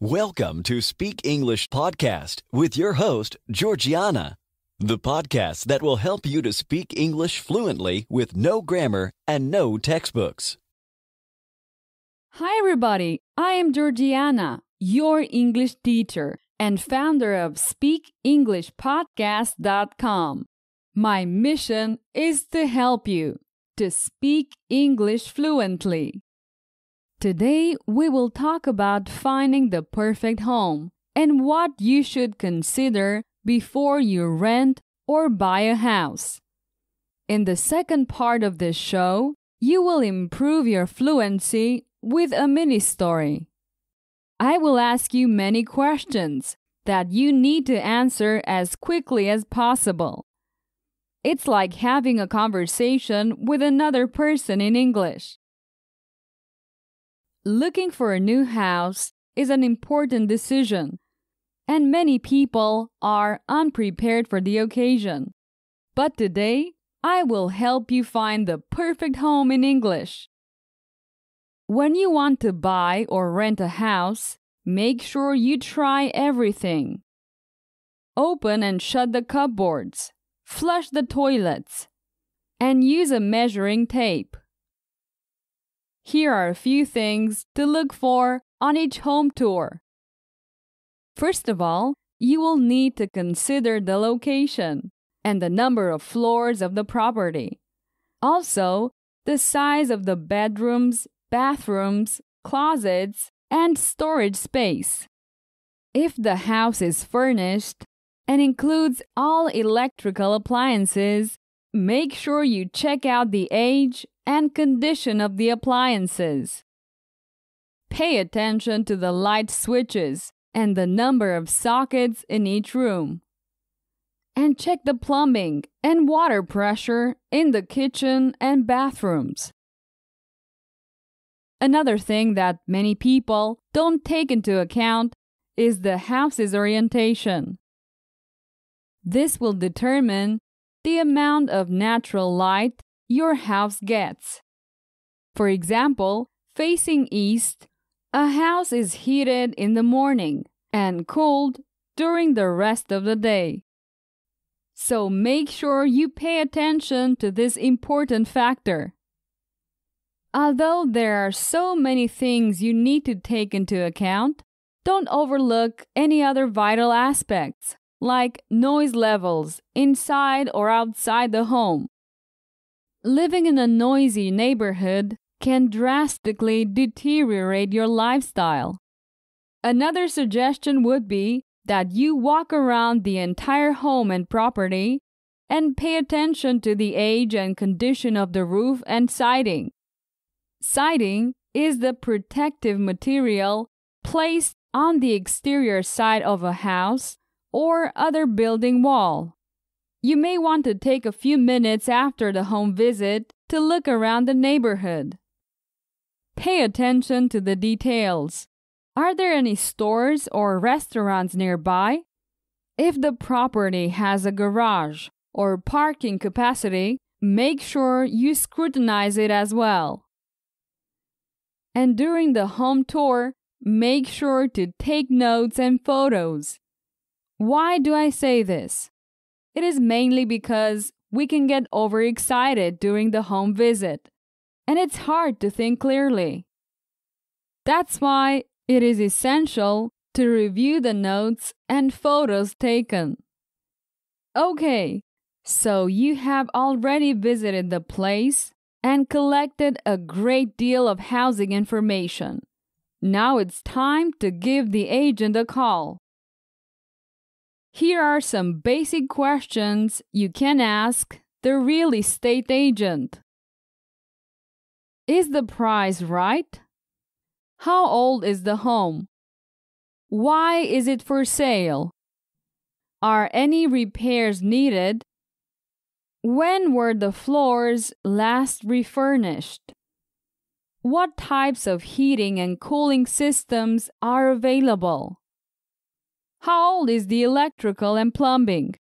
Welcome to Speak English Podcast with your host, Georgiana, the podcast that will help you to speak English fluently with no grammar and no textbooks. Hi, everybody. I am Georgiana, your English teacher and founder of SpeakEnglishPodcast.com. My mission is to help you to speak English fluently. Today, we will talk about finding the perfect home and what you should consider before you rent or buy a house. In the second part of this show, you will improve your fluency with a mini story. I will ask you many questions that you need to answer as quickly as possible. It's like having a conversation with another person in English. Looking for a new house is an important decision, and many people are unprepared for the occasion. But today, I will help you find the perfect home in English. When you want to buy or rent a house, make sure you try everything. Open and shut the cupboards, flush the toilets, and use a measuring tape. Here are a few things to look for on each home tour. First of all, you will need to consider the location and the number of floors of the property. Also, the size of the bedrooms, bathrooms, closets, and storage space. If the house is furnished and includes all electrical appliances, make sure you check out the age and condition of the appliances. Pay attention to the light switches and the number of sockets in each room. And check the plumbing and water pressure in the kitchen and bathrooms. Another thing that many people don't take into account is the house's orientation. This will determine the amount of natural light your house gets. For example, facing east, a house is heated in the morning and cooled during the rest of the day. So make sure you pay attention to this important factor. Although there are so many things you need to take into account, don't overlook any other vital aspects, like noise levels inside or outside the home. Living in a noisy neighborhood can drastically deteriorate your lifestyle. Another suggestion would be that you walk around the entire home and property and pay attention to the age and condition of the roof and siding. Siding is the protective material placed on the exterior side of a house or other building wall. You may want to take a few minutes after the home visit to look around the neighborhood. Pay attention to the details. Are there any stores or restaurants nearby? If the property has a garage or parking capacity, make sure you scrutinize it as well. And during the home tour, make sure to take notes and photos. Why do I say this? It is mainly because we can get overexcited during the home visit, and it's hard to think clearly. That's why it is essential to review the notes and photos taken. Okay, so you have already visited the place and collected a great deal of housing information. Now it's time to give the agent a call. Here are some basic questions you can ask the real estate agent. Is the price right? How old is the home? Why is it for sale? Are any repairs needed? When were the floors last refurnished? What types of heating and cooling systems are available? How old is the electrical and plumbing?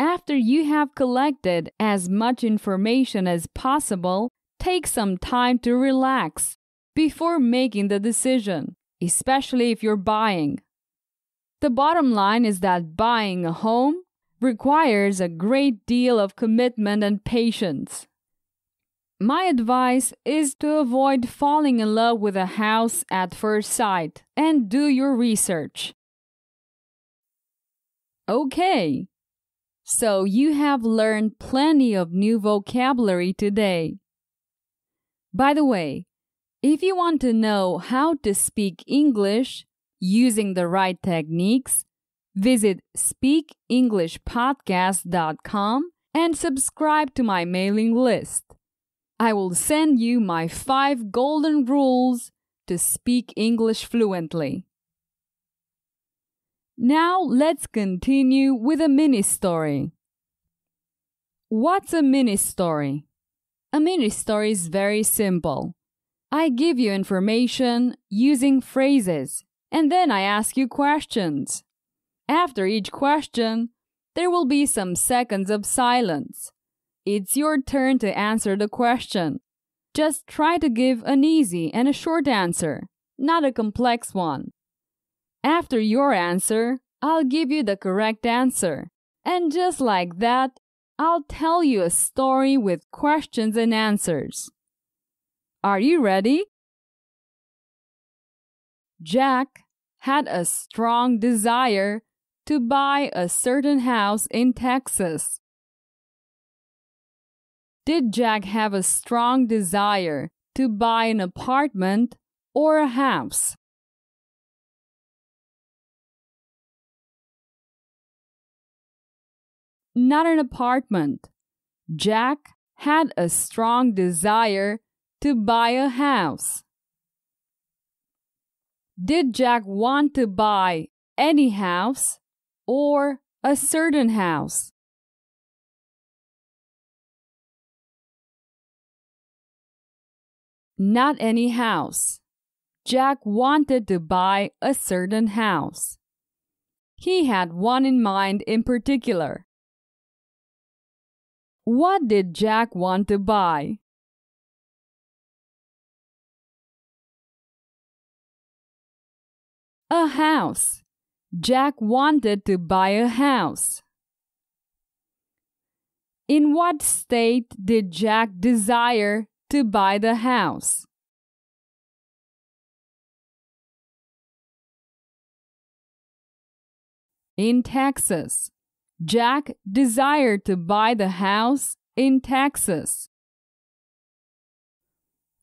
After you have collected as much information as possible, take some time to relax before making the decision especially if you're buying. The bottom line is that buying a home requires a great deal of commitment and patience. My advice is to avoid falling in love with a house at first sight and do your research. Okay, so you have learned plenty of new vocabulary today. By the way, if you want to know how to speak English using the right techniques, visit speakenglishpodcast.com and subscribe to my mailing list. I will send you my 5 golden rules to speak English fluently. Now let's continue with a mini story. What's a mini story? A mini story is very simple. I give you information using phrases, and then I ask you questions. After each question, there will be some seconds of silence. It's your turn to answer the question. Just try to give an easy and a short answer, not a complex one. After your answer, I'll give you the correct answer. And just like that, I'll tell you a story with questions and answers. Are you ready? Jack had a strong desire to buy a certain house in Texas. Did Jack have a strong desire to buy an apartment or a house? Not an apartment. Jack had a strong desire to buy a house. Did Jack want to buy any house or a certain house? Not any house. Jack wanted to buy a certain house. He had one in mind in particular. What did Jack want to buy? A house. Jack wanted to buy a house. In what state did Jack desire to buy the house? In Texas. Jack desired to buy the house in Texas.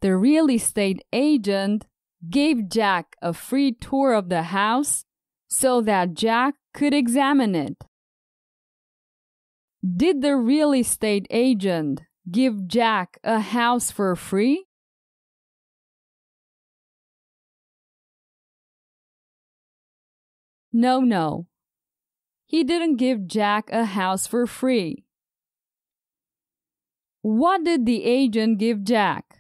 The real estate agent gave Jack a free tour of the house so that Jack could examine it. Did the real estate agent give Jack a house for free? No. He didn't give Jack a house for free. What did the agent give Jack?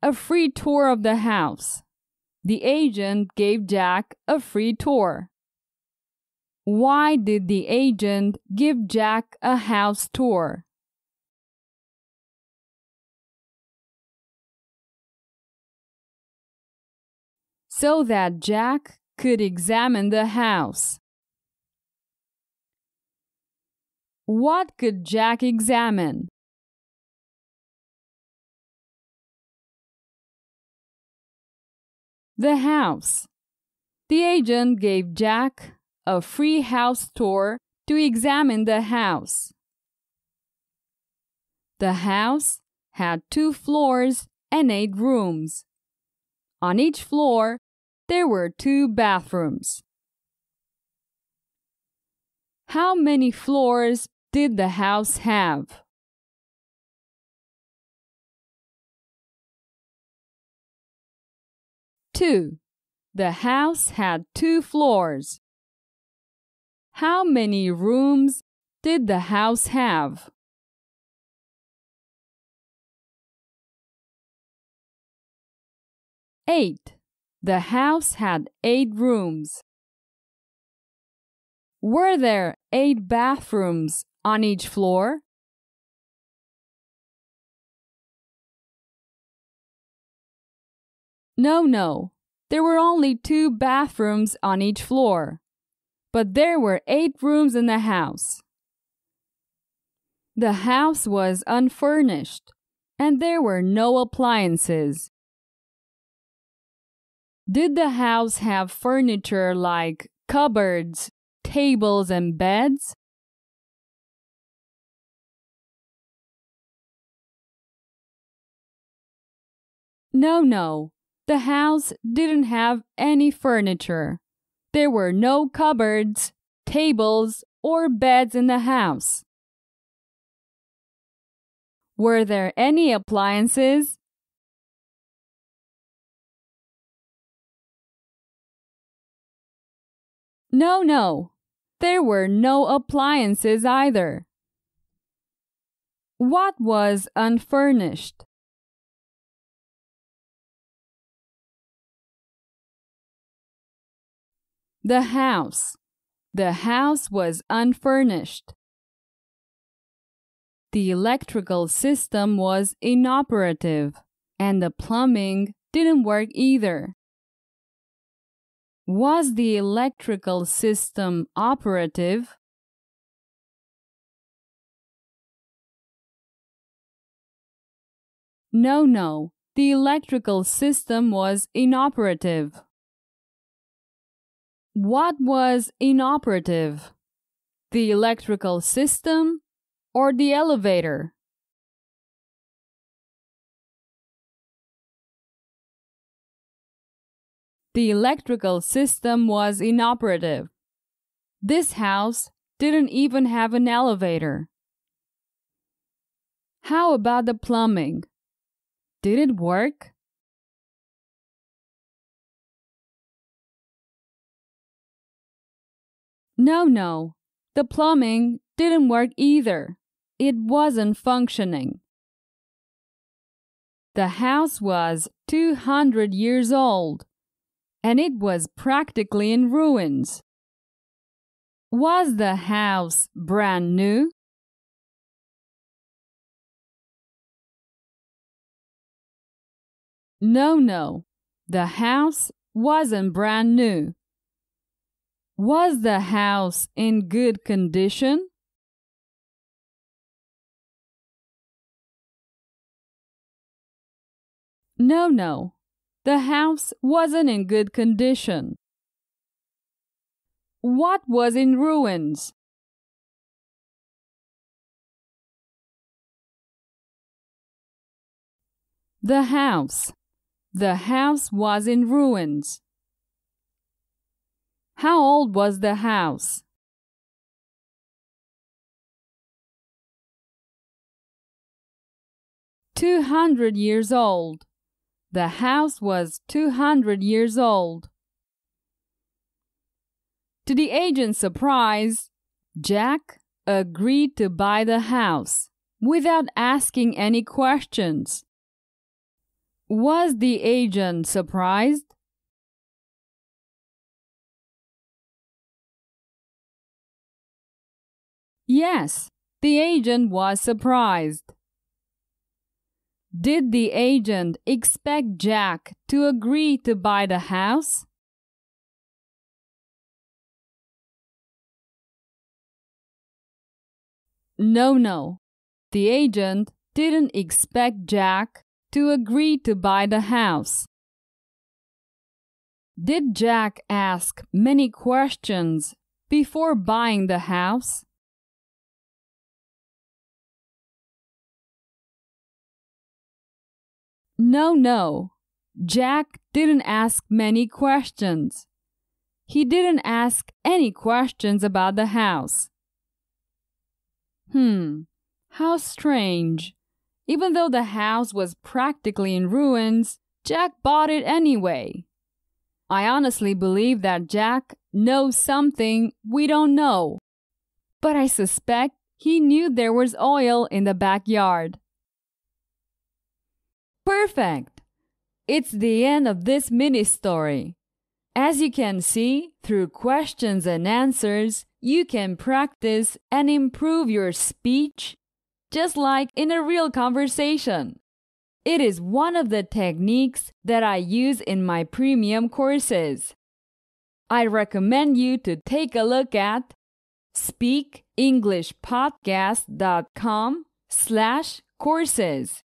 A free tour of the house. The agent gave Jack a free tour. Why did the agent give Jack a house tour? So that Jack could examine the house. What could Jack examine? The house. The agent gave Jack a free house tour to examine the house. The house had 2 floors and 8 rooms. On each floor, there were 2 bathrooms. How many floors did the house have? Two. The house had 2 floors. How many rooms did the house have? 8. The house had 8 rooms. Were there 8 bathrooms on each floor? No. There were only 2 bathrooms on each floor, but there were 8 rooms in the house. The house was unfurnished, and there were no appliances. Did the house have furniture like cupboards, tables, and beds? No. The house didn't have any furniture. There were no cupboards, tables, or beds in the house. Were there any appliances? No. There were no appliances either. What was unfurnished? The house. The house was unfurnished. The electrical system was inoperative, and the plumbing didn't work either. Was the electrical system operative? No. The electrical system was inoperative. What was inoperative? The electrical system or the elevator? The electrical system was inoperative. This house didn't even have an elevator. How about the plumbing? Did it work? No. The plumbing didn't work either. It wasn't functioning. The house was 200 years old, and it was practically in ruins. Was the house brand new? No. The house wasn't brand new. Was the house in good condition? No. The house wasn't in good condition. What was in ruins? The house. The house was in ruins. How old was the house? "200 years old. The house was 200 years old. To the agent's surprise, Jack agreed to buy the house without asking any questions. Was the agent surprised? Yes, the agent was surprised. Did the agent expect Jack to agree to buy the house? No. The agent didn't expect Jack to agree to buy the house. Did Jack ask many questions before buying the house? No. Jack didn't ask many questions. He didn't ask any questions about the house. How strange. Even though the house was practically in ruins, Jack bought it anyway. I honestly believe that Jack knows something we don't know. But I suspect he knew there was oil in the backyard. Perfect! It's the end of this mini-story. As you can see, through questions and answers, you can practice and improve your speech just like in a real conversation. It is one of the techniques that I use in my premium courses. I recommend you to take a look at speakenglishpodcast.com/courses.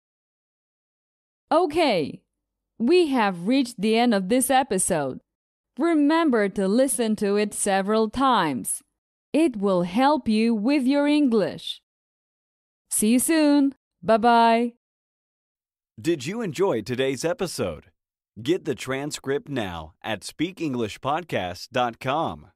Okay, we have reached the end of this episode. Remember to listen to it several times. It will help you with your English. See you soon. Bye-bye. Did you enjoy today's episode? Get the transcript now at speakenglishpodcast.com.